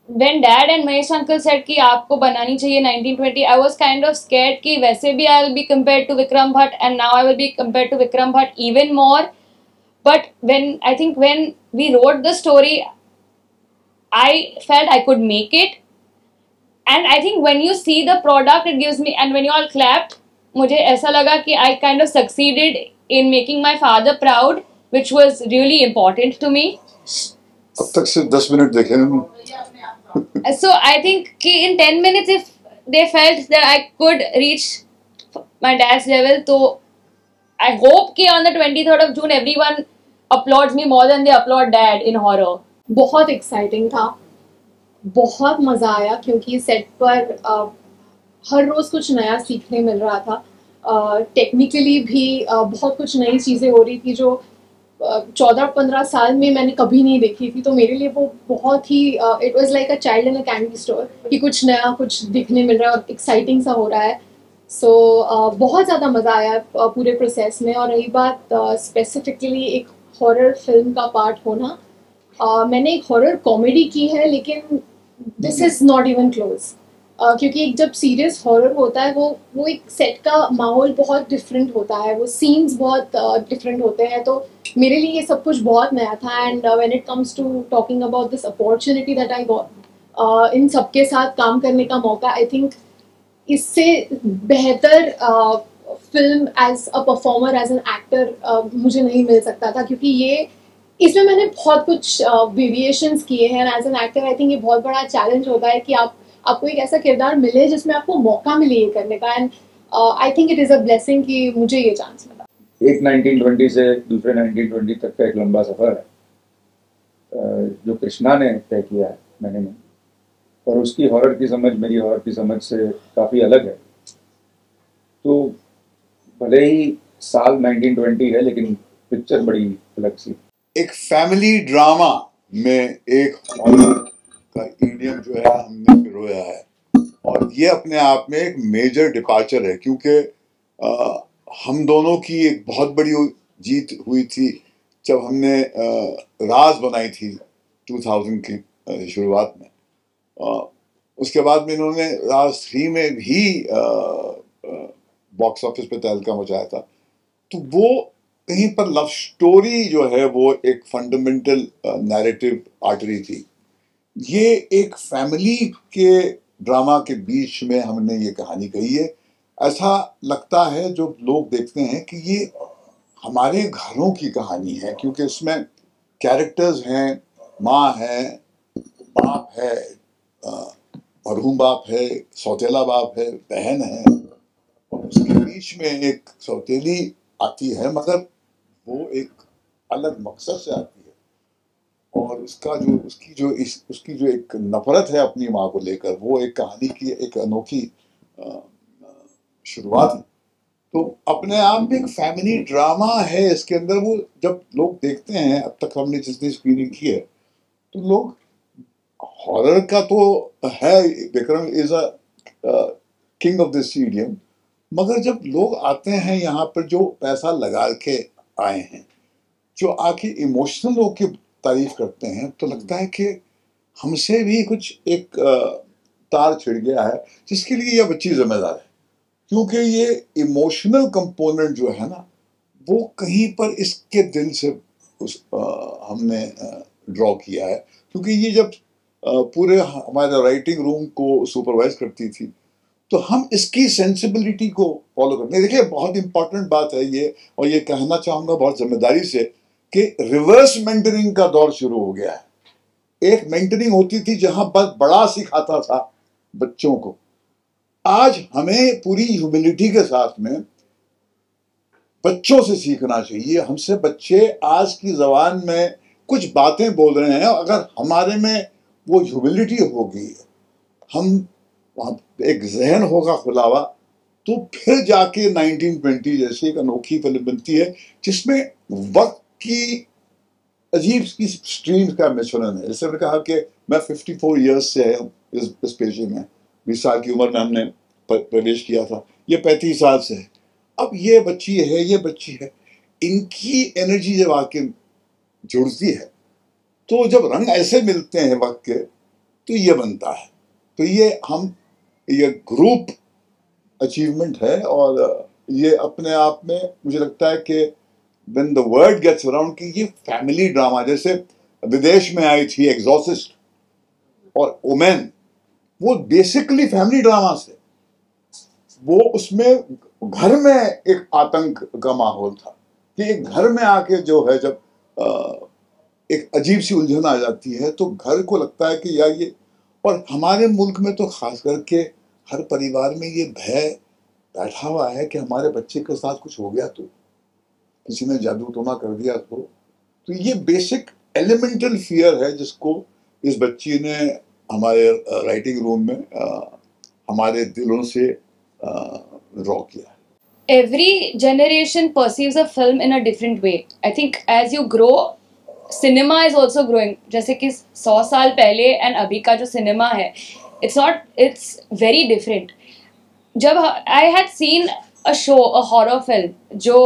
when dad and Mahesh uncle said कि आपको बनानी चाहिए 1920, I was kind of scared कि वैसे भी I'll be compared to Vikram Bhatt and now I will be compared to Vikram Bhatt even more. But when we wrote the story, I felt I could make it. And I think when you see the product, it gives me, and when you all clapped, मुझे ऐसा लगा कि I kind of succeeded in making my father proud, which was really important to me. अब तक सिर्फ 10 minute देखे हैं। So I think कि in 10 minutes, if they felt that I could reach my dad's level, तो I hope कि on the 23rd of June everyone applauds me more than they applaud dad in horror. बहुत exciting था, बहुत मज़ा आया क्योंकि set पर हर रोज़ कुछ नया सीखने मिल रहा था। टेक्निकली भी बहुत कुछ नई चीज़ें हो रही थी जो 14-15 साल में मैंने कभी नहीं देखी थी, तो मेरे लिए वो बहुत ही it was like a child in a candy store कि कुछ नया कुछ दिखने मिल रहा है और एक्साइटिंग सा हो रहा है। सो बहुत ज़्यादा मज़ा आया पूरे प्रोसेस में। और रही बात स्पेसिफिकली एक हॉरर फिल्म का पार्ट होना, मैंने एक हॉरर कॉमेडी की है लेकिन this is not even close, क्योंकि एक जब सीरियस हॉरर होता है वो एक सेट का माहौल बहुत डिफरेंट होता है, वो सीन्स बहुत डिफरेंट होते हैं, तो मेरे लिए ये सब कुछ बहुत नया था। And when it comes to talking about this opportunity that I got, इन सबके साथ काम करने का मौका, आई थिंक इससे बेहतर film as a performer, as an actor मुझे नहीं मिल सकता था, क्योंकि ये इसमें मैंने बहुत कुछ वेरिएशंस किए हैं। As an actor I think ये बहुत बड़ा चैलेंज होता है कि आपको एक ऐसा किरदार मिले जिसमें आपको मौका मिले ये करने का। And I think it is a blessing कि मुझे ये चांस मिला। एक 1920 से दूसरे 1920 तक का एक लंबा सफ़र है जो कृष्णा ने तय किया है मैंने में, और उसकी हॉरर की समझ मेरी हॉरर की समझ से काफ़ी अलग है। तो भले ही साल 1920 है लेकिन पिक्चर बड़ी अलग सी। एक फैमिली ड्रामा में एक हॉरर का इडियम जो है हमने पिरोया है, और ये अपने आप में एक मेजर डिपार्चर है, क्योंकि हम दोनों की एक बहुत बड़ी जीत हुई थी जब हमने राज बनाई थी 2000 की शुरुआत में। उसके बाद में इन्होंने राज 3 में भी बॉक्स ऑफिस पे तहलका मचाया था। तो वो कहीं पर लव स्टोरी जो है वो एक फंडामेंटल नैरेटिव आर्टरी थी। ये एक फैमिली के ड्रामा के बीच में हमने ये कहानी कही है। ऐसा लगता है जो लोग देखते हैं कि ये हमारे घरों की कहानी है, क्योंकि इसमें कैरेक्टर्स हैं, माँ है, बाप है, मरहूम बाप है, सौतेला बाप है, बहन है, और उसके बीच में एक सौतेली आती है, मगर वो एक अलग मकसद से आती है, और उसकी जो एक नफरत है अपनी माँ को लेकर, वो एक कहानी की एक अनोखी शुरुआत है। तो अपने आप में एक फैमिली ड्रामा है इसके अंदर। वो जब लोग देखते हैं, अब तक हमने जितनी स्क्रीनिंग की है, तो लोग हॉरर का तो है, Vikram is a king of this medium, मगर जब लोग आते हैं यहाँ पर जो पैसा लगा के आए हैं, जो आके इमोशनल होकर तारीफ करते हैं, तो लगता है कि हमसे भी कुछ एक तार छिड़ गया है, जिसके लिए यह बच्ची जिम्मेदार है। क्योंकि ये इमोशनल कंपोनेंट जो है ना, वो कहीं पर इसके दिल से हमने ड्रॉ किया है। क्योंकि ये जब पूरे हमारे राइटिंग रूम को सुपरवाइज करती थी, तो हम इसकी सेंसिबिलिटी को फॉलो करते हैं। देखिए, बहुत इंपॉर्टेंट बात है ये, और ये कहना चाहूँगा बहुत जिम्मेदारी से, कि रिवर्स मेंटरिंग का दौर शुरू हो गया है। एक मेंटरिंग होती थी जहां बस बड़ा सिखाता था बच्चों को, आज हमें पूरी ह्यूमिलिटी के साथ में बच्चों से सीखना चाहिए। हमसे बच्चे आज की जबान में कुछ बातें बोल रहे हैं, अगर हमारे में वो ह्यूमिलिटी होगी, हम एक जहन होगा खुला हुआ, तो फिर जाके 1920 जैसी एक अनोखी फिल्म बनती है, जिसमें वक्त की अजीब की स्ट्रीम्स का मिश्रण है। जैसे मैंने कहा कि मैं 54 ईयर्स से इस पेशे में, 20 साल की उम्र में हमने प्रवेश किया था, ये 35 साल से है। अब ये बच्ची है, ये बच्ची है, इनकी एनर्जी जब आके जुड़ती है, तो जब रंग ऐसे मिलते हैं वक्त के, तो ये बनता है। तो ये ग्रुप अचीवमेंट है, और ये अपने आप में मुझे लगता है कि when the word gets around कि ये फैमिली ड्रामा, जैसे विदेश में आई थी एग्जॉर्सिस्ट और ओमेन, वो बेसिकली फैमिली ड्रामा से, वो उसमें घर में एक आतंक का माहौल था कि एक घर में आके जो है जब एक अजीब सी उलझन आ जाती है तो घर को लगता है कि यार ये, और हमारे मुल्क में तो खास करके हर परिवार में ये भय बैठा हुआ है कि हमारे बच्चे के साथ कुछ हो गया तो, किसी ने जादू टोना कर दिया तो ये बेसिक एलिमेंटल फियर है जिसको इस बच्ची ने हमारे राइटिंग रूम में हमारे दिलों से ड्रॉ किया। Every generation perceives a film in a different way. I think as you grow, cinema is also growing. जैसे कि 100 साल पहले and अभी का जो सिनेमा है, it's very different. जब I had seen a show, a horror film, जो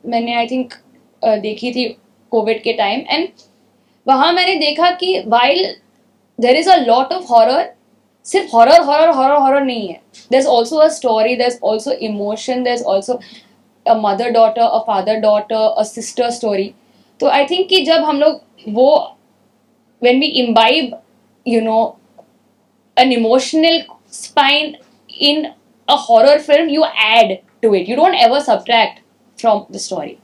मैंने I think देखी थी कोविड के टाइम, एंड वहाँ मैंने देखा कि while there is a lot of horror, सिर्फ horror नहीं है. There's also a story, there's also emotion, there's also a mother-daughter, a father-daughter, a sister story. तो I think कि जब हम लोग वो, when we imbibe, you know, an emotional spine in a horror film, you add to it. You don't ever subtract from the story.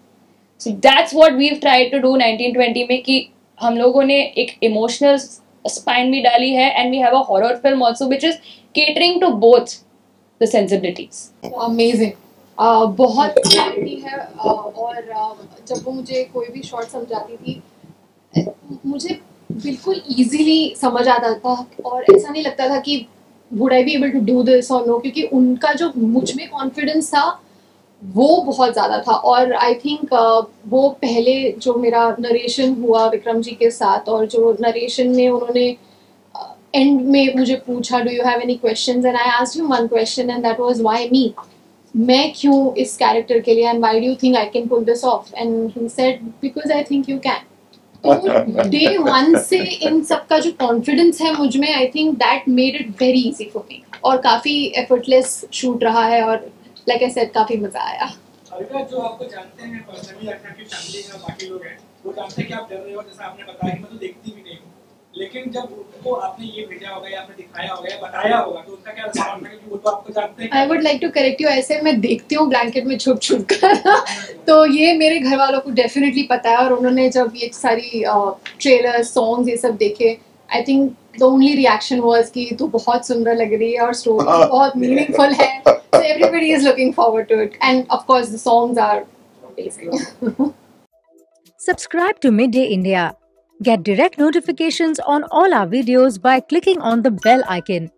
So that's what we've tried to do 1920 में, कि हम लोगों ने एक emotional spine भी डाली है, and we have a horror film also which is catering to both the sensibilities. Amazing. बहुत क्लैरिटी है, और जब वो मुझे कोई भी शॉर्ट समझाती थी मुझे बिल्कुल इजीली समझ आता था, और ऐसा नहीं लगता था कि would I be able to do this or no, क्योंकि उनका जो मुझ में कॉन्फिडेंस था वो बहुत ज़्यादा था। और आई थिंक वो पहले जो मेरा नरेशन हुआ विक्रम जी के साथ, और जो नरेशन में उन्होंने एंड में मुझे पूछा do you have any questions, and I asked him one question and that was why me, मैं क्यों इस कैरेक्टर के लिए, and why do you think I can pull this off, and he said because I think you can. तो day one से इन सब का जो कॉन्फिडेंस है मुझ में, I think that made it very easy for me, और काफ़ी एफर्टलेस शूट रहा है, और लाइक आई सेड काफ़ी मज़ा आया। अविका, जो आपको जानते हैं पर्सनली, आपकी फैमिली में बाकी लोग हैं, वो जानते हैं कि आप डर रहे हो, जैसा आपने बताया कि मैं तो देखती भी नहीं हूँ, लेकिन जब उनको आपने ये भेजा होगा या आपने दिखाया होगा या बताया होगा तो उनका क्या रिस्पॉन्स है, क्योंकि वो तो आपको जानते हैं। I would like to correct you, ऐसे मैं देखती हूँ ब्लैंकेट में छुप छुप कर तो ये मेरे घर वालों को डेफिनेटली पता है, और उन्होंने जब ये सारी ट्रेलर सॉन्ग्स ये सब देखे, I think the only reaction was कि तू बहुत सुंदर लग रही है और स्टोरी बहुत मीनिंगफुल है, so everybody is looking forward to it, and of course the songs are amazing. Subscribe to Midday India. Get direct notifications on all our videos by clicking on the bell icon.